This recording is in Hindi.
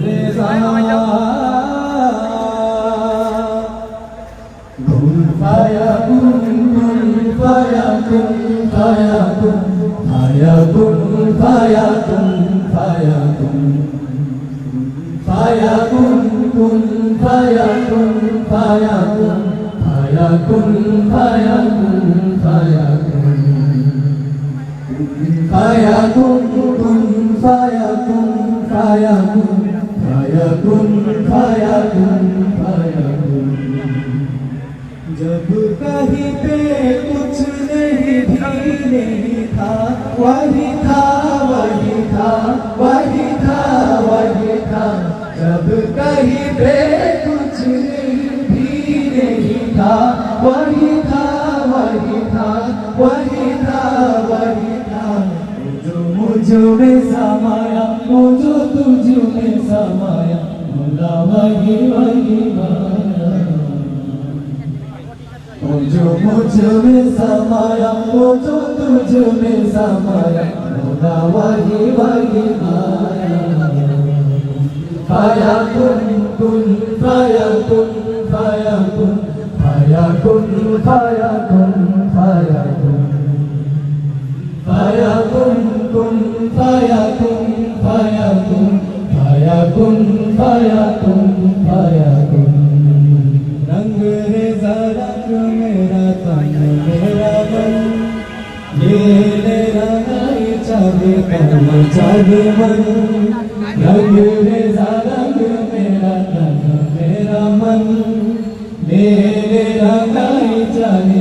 রেজা কুন ফায়াকুন কুন ফায়াকুন ফায়াকুন ফায়াকুন ফায়াকুন ফায়াকুন ফায়াকুন কুন ফায়াকুন ফায়াকুন ফায়াকুন ফায়াকুন ফায়াকুন ফায়াকুন কুন ফায়াকুন ফায়াকুন ফায়াকুন ফায়াকুন ফায়াকুন जब कहीं पे कुछ नहीं भी नहीं था वही था वही था वही था वही था जब कहीं पे कुछ भी नहीं था वही था वही था वही था वही था जो मुझ में समाया वो जो तुझ में समाया मुला वही वही वो जो मुझ में समाया वो जो तुझ में समाया मुला वही वही फायाकुन कुन फायाकुन फायाकुन फायाकुन फायाकुन फायाकुन फायाकुन कुन फायाकुन फायाकुन फायाकुन फायाकुन फायाकुन रंग रेज़ा रंग मेरा तन मेरा मन ये रंगाई चाहे तन चाहे मन रंग रेज़ा रंग मेरा तन मेरा मन मेरे रंगाई चाहे